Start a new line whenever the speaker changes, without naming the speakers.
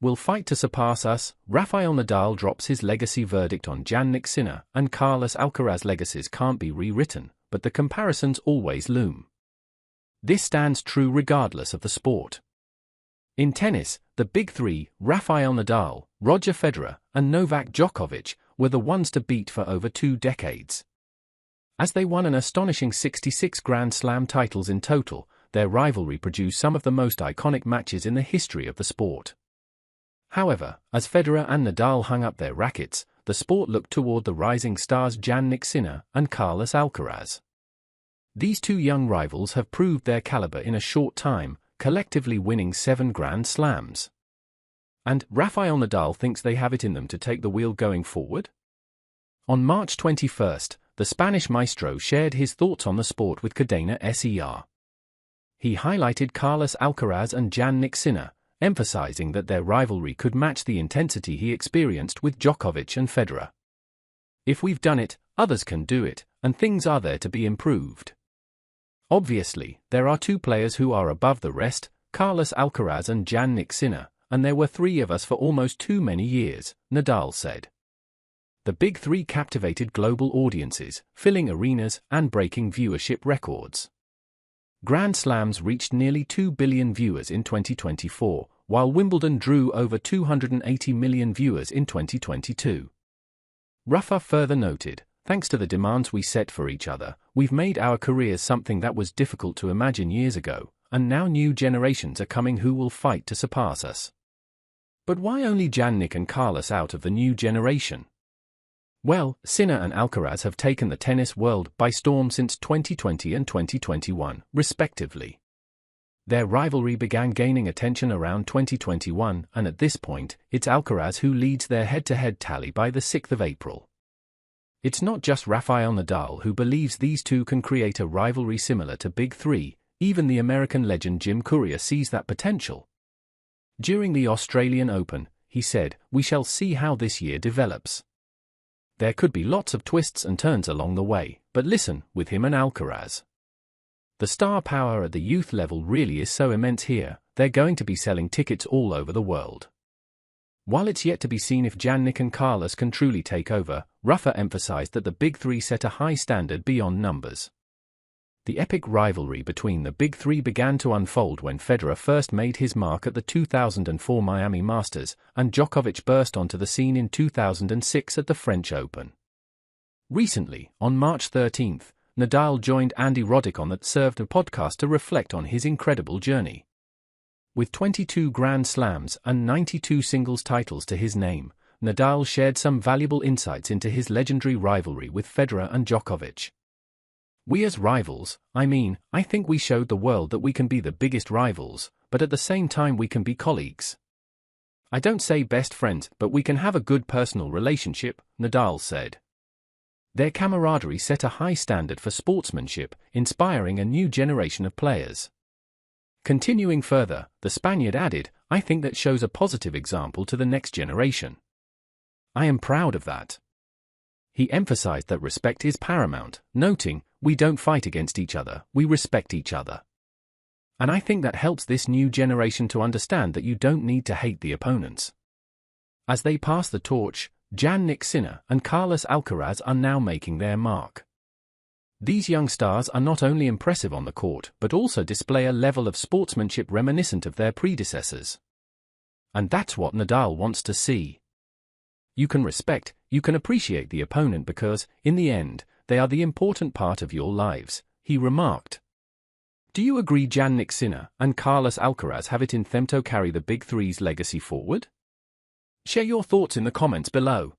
will fight to surpass us. Rafael Nadal drops his legacy verdict on Jannik Sinner, and Carlos Alcaraz legacies can't be rewritten, but the comparisons always loom. This stands true regardless of the sport. In tennis, the big three, Rafael Nadal, Roger Federer, and Novak Djokovic, were the ones to beat for over 2 decades. As they won an astonishing 66 Grand Slam titles in total, their rivalry produced some of the most iconic matches in the history of the sport. However, as Federer and Nadal hung up their rackets, the sport looked toward the rising stars Jannik Sinner and Carlos Alcaraz. These two young rivals have proved their caliber in a short time, collectively winning 7 Grand Slams. And Rafael Nadal thinks they have it in them to take the wheel going forward? On March 21st, the Spanish maestro shared his thoughts on the sport with Cadena SER. He highlighted Carlos Alcaraz and Jannik Sinner, emphasizing that their rivalry could match the intensity he experienced with Djokovic and Federer. If we've done it, others can do it, and things are there to be improved. Obviously, there are 2 players who are above the rest, Carlos Alcaraz and Jannik Sinner, and there were 3 of us for almost too many years, Nadal said. The big 3 captivated global audiences, filling arenas and breaking viewership records. Grand Slams reached nearly 2 billion viewers in 2024, while Wimbledon drew over 280 million viewers in 2022. Rafa further noted, "Thanks to the demands we set for each other, we've made our careers something that was difficult to imagine years ago, and now new generations are coming who will fight to surpass us." But why only Jannik and Carlos out of the new generation? Well, Sinner and Alcaraz have taken the tennis world by storm since 2020 and 2021, respectively. Their rivalry began gaining attention around 2021, and at this point, it's Alcaraz who leads their head-to-head tally by the 6th of April. It's not just Rafael Nadal who believes these two can create a rivalry similar to Big Three, even the American legend Jim Courier sees that potential. During the Australian Open, he said, "We shall see how this year develops. There could be lots of twists and turns along the way, but listen, with him and Alcaraz, the star power at the youth level really is so immense here, they're going to be selling tickets all over the world." While it's yet to be seen if Jannik and Carlos can truly take over, Rafa emphasized that the Big Three set a high standard beyond numbers. The epic rivalry between the Big Three began to unfold when Federer first made his mark at the 2004 Miami Masters, and Djokovic burst onto the scene in 2006 at the French Open. Recently, on March 13th, Nadal joined Andy Roddick on That Served a podcast to reflect on his incredible journey. With 22 Grand Slams and 92 singles titles to his name, Nadal shared some valuable insights into his legendary rivalry with Federer and Djokovic. "We as rivals, I think we showed the world that we can be the biggest rivals, but at the same time we can be colleagues. I don't say best friends, but we can have a good personal relationship," Nadal said. Their camaraderie set a high standard for sportsmanship, inspiring a new generation of players. Continuing further, the Spaniard added, "I think that shows a positive example to the next generation. I am proud of that." He emphasized that respect is paramount, noting, "We don't fight against each other, we respect each other. And I think that helps this new generation to understand that you don't need to hate the opponents." As they pass the torch, Jannik Sinner and Carlos Alcaraz are now making their mark. These young stars are not only impressive on the court but also display a level of sportsmanship reminiscent of their predecessors. And that's what Nadal wants to see. You can respect, you can appreciate the opponent because, in the end, they are the important part of your lives, he remarked. Do you agree Jannik Sinner and Carlos Alcaraz have it in them to carry the Big Three's legacy forward? Share your thoughts in the comments below.